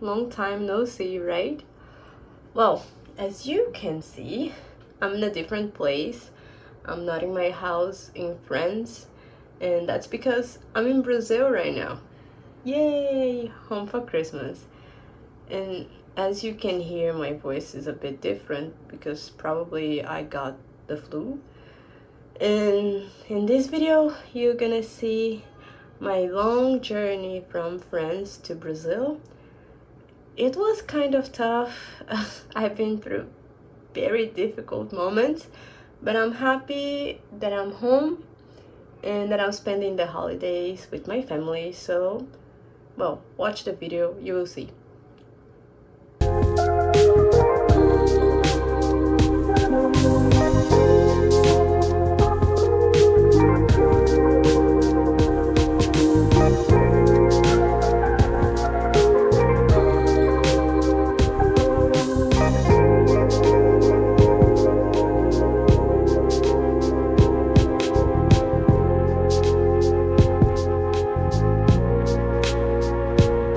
long time no see, right? Well, as you can see, I'm in a different place. I'm not in my house in France, and that's because I'm in Brazil right now. Yay! Home for Christmas. And as you can hear, my voice is a bit different because probably I got the flu. And in this video, you're gonna see my long journey from France to Brazil. It was kind of tough. I've been through very difficult moments, but I'm happy that I'm home and that I'm spending the holidays with my family. So, well, watch the video, you will see.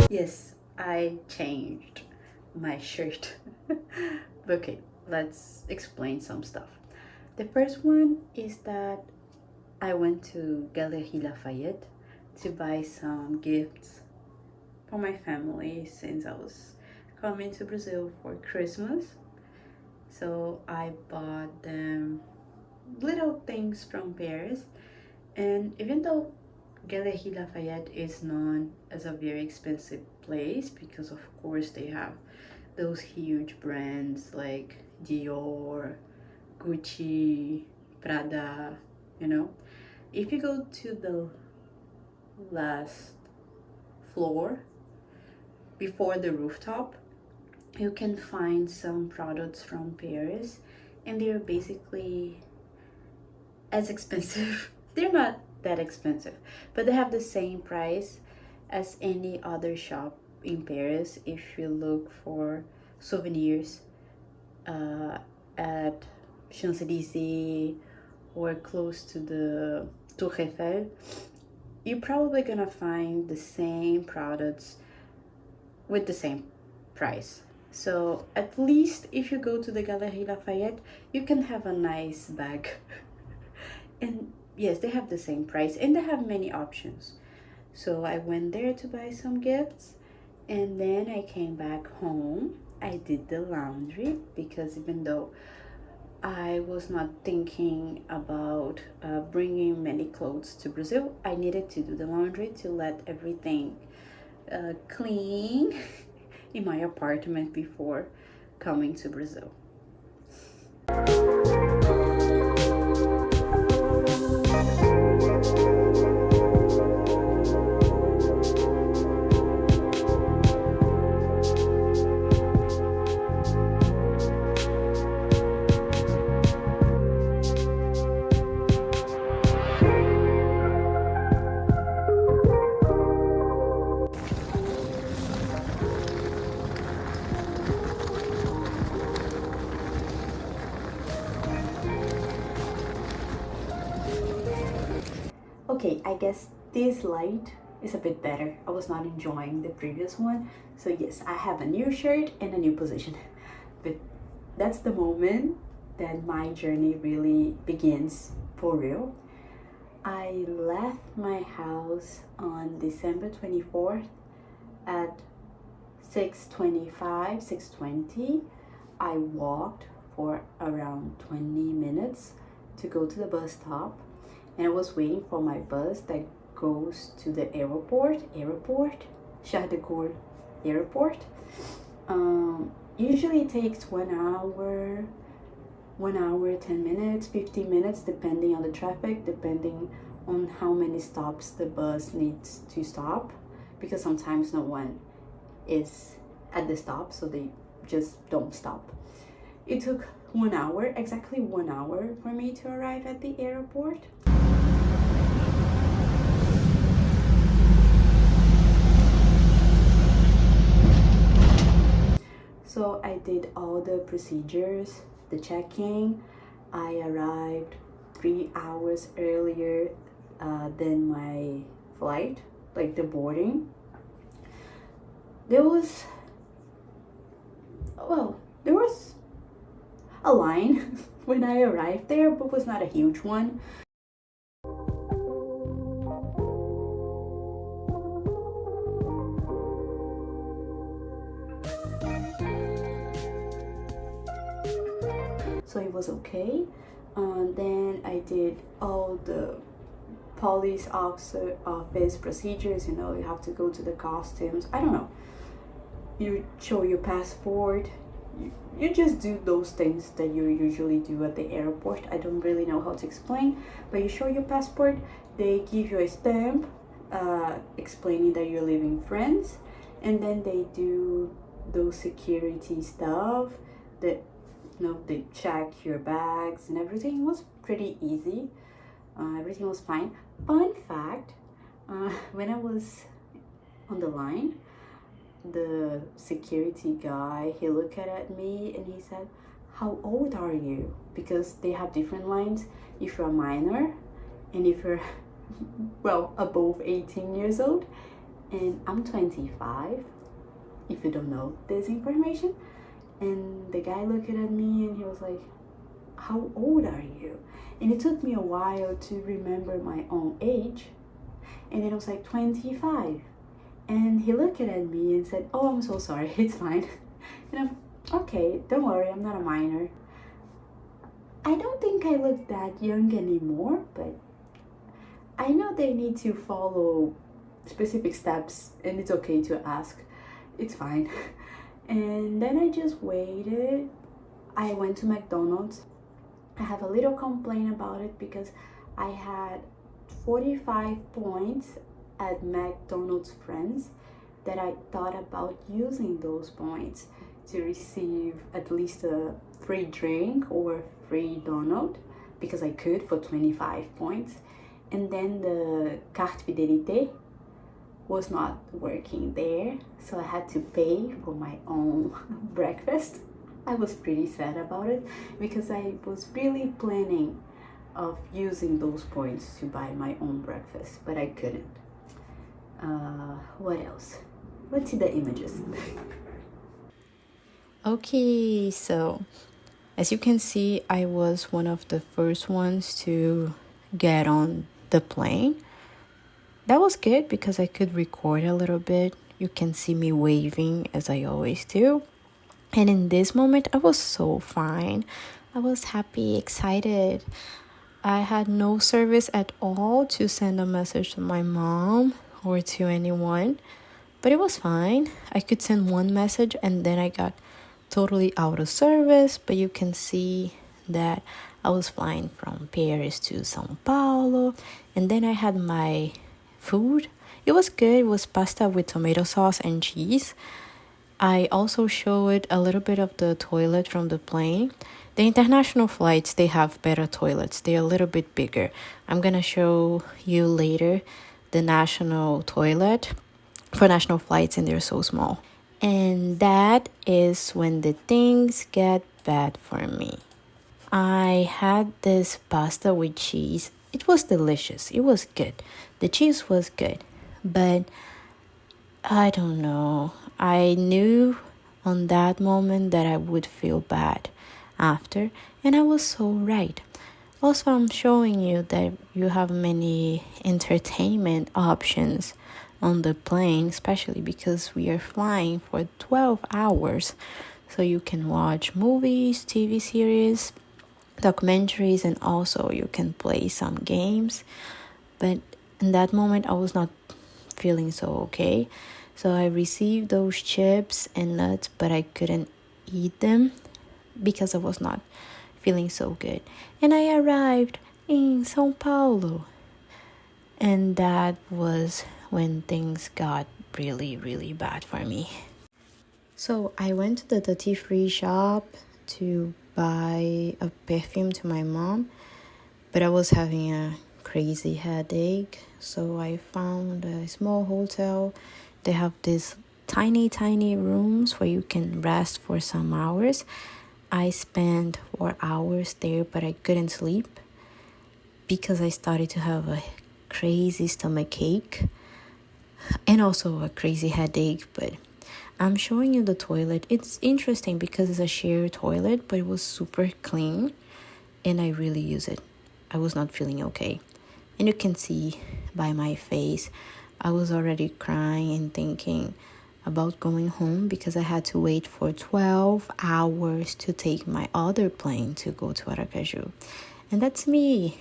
Yes, I changed my shirt. Okay, let's explain some stuff. The first one is that I went to Galeries Lafayette to buy some gifts for my family since I was coming to Brazil for Christmas. So I bought them little things from Paris, and even though Galeries Lafayette is known as a very expensive place because of course they have those huge brands like Dior, Gucci, Prada, you know. If you go to the last floor before the rooftop, you can find some products from Paris and they're basically as expensive. They're not that expensive, but they have the same price as any other shop in Paris if you look for souvenirs at Champs-Élysées or close to the Tour Eiffel. You're probably gonna find the same products with the same price. So at least if you go to the Galeries Lafayette, you can have a nice bag. And yes, they have the same price and they have many options. So I went there to buy some gifts and then I came back home. I did the laundry because even though I was not thinking about bringing many clothes to Brazil, I needed to do the laundry to let everything clean in my apartment before coming to Brazil. Okay, I guess this light is a bit better. I was not enjoying the previous one. So yes, I have a new shirt and a new position. But that's the moment that my journey really begins for real. I left my house on December 24th at 6:25, 6:20. I walked for around 20 minutes to go to the bus stop, and I was waiting for my bus that goes to the airport, Charles de Gaulle airport. Usually it takes 1 hour, 10 minutes, 15 minutes, depending on the traffic, depending on how many stops the bus needs to stop, because sometimes no one is at the stop, so they just don't stop. It took 1 hour, exactly 1 hour for me to arrive at the airport. So I did all the procedures, the check-in. I arrived 3 hours earlier than my flight, like the boarding. There was Well, there was a line when I arrived there, but it was not a huge one. So it was okay. Then I did all the police officer office procedures. You know, you have to go to the costumes. I don't know. You show your passport. You just do those things that you usually do at the airport. I don't really know how to explain, but you show your passport. They give you a stamp explaining that you're leaving France, and then they do those security stuff that, you know, they check your bags and everything. It was pretty easy. Everything was fine. Fun fact, when I was on the line, the security guy, he looked at me and he said, how old are you? Because they have different lines if you're a minor and if you're well above 18 years old. And I'm 25, if you don't know this information. And the guy looked at me and he was like, how old are you? And it took me a while to remember my own age. And then I was like, 25. And he looked at me and said, oh, I'm so sorry, it's fine. And I'm, okay, don't worry, I'm not a minor. I don't think I look that young anymore, but I know they need to follow specific steps and it's okay to ask. It's fine. And then I just waited. I went to McDonald's. I have a little complaint about it because I had 45 points at McDonald's Friends that I thought about using those points to receive at least a free drink or free donut because I could for 25 points. And then the carte fidélité was not working there, so I had to pay for my own breakfast. I was pretty sad about it because I was really planning of using those points to buy my own breakfast, but I couldn't. What else? Let's see the images. Okay, so as you can see, I was one of the first ones to get on the plane. That was good because I could record a little bit. You can see me waving as I always do. And in this moment, I was so fine. I was happy, excited. I had no service at all to send a message to my mom or to anyone, but it was fine. I could send one message and then I got totally out of service, but you can see that I was flying from Paris to Sao Paulo, and then I had my food. It was good. It was pasta with tomato sauce and cheese. I also showed a little bit of the toilet from the plane. The international flights, they have better toilets. They're a little bit bigger. I'm gonna show you later the national toilet for national flights, and they're so small. And that is when the things get bad for me. I had this pasta with cheese. It was delicious. It was good. The cheese was good. But I don't know. I knew on that moment that I would feel bad after. And I was so right. Also, I'm showing you that you have many entertainment options on the plane, especially because we are flying for 12 hours. So you can watch movies, TV series, documentaries, and also you can play some games. But in that moment, I was not feeling so okay. So I received those chips and nuts, but I couldn't eat them because I was not feeling so good. And I arrived in Sao Paulo. And that was when things got really, really bad for me. So I went to the duty-free shop to buy a perfume to my mom, but I was having a crazy headache. So I found a small hotel. They have these tiny rooms where you can rest for some hours. I spent 4 hours there, but I couldn't sleep because I started to have a crazy stomach ache and also a crazy headache. But I'm showing you the toilet. It's interesting because it's a shared toilet, but it was super clean and I really use it. I was not feeling okay. And you can see by my face, I was already crying and thinking about going home because I had to wait for 12 hours to take my other plane to go to Aracaju. And that's me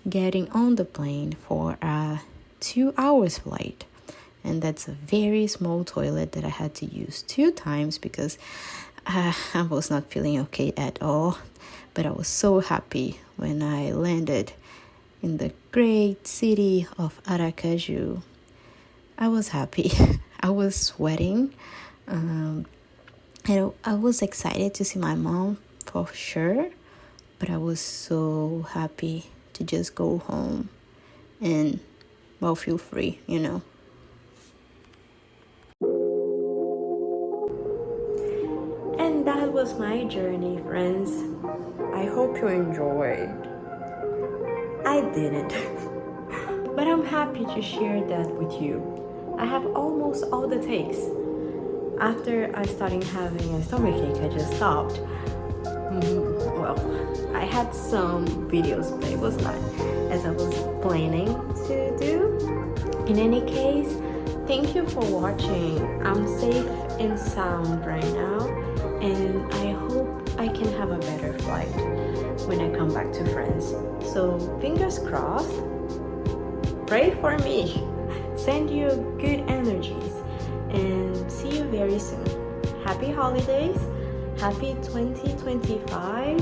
getting on the plane for a 2 hours flight. And that's a very small toilet that I had to use 2 times because I was not feeling okay at all. But I was so happy when I landed in the great city of Aracaju. I was happy. I was sweating. And I was excited to see my mom for sure. But I was so happy to just go home and, well, feel free, you know. And that was my journey, friends. I hope you enjoyed. I didn't. But I'm happy to share that with you. I have almost all the takes. After I started having a stomachache, I just stopped. Well, I had some videos, but it was not as I was planning to do. In any case, thank you for watching. I'm safe and sound right now, and I hope I can have a better flight when I come back to France. So fingers crossed. Pray for me. Send you good energies, and see you very soon. Happy holidays. Happy 2025.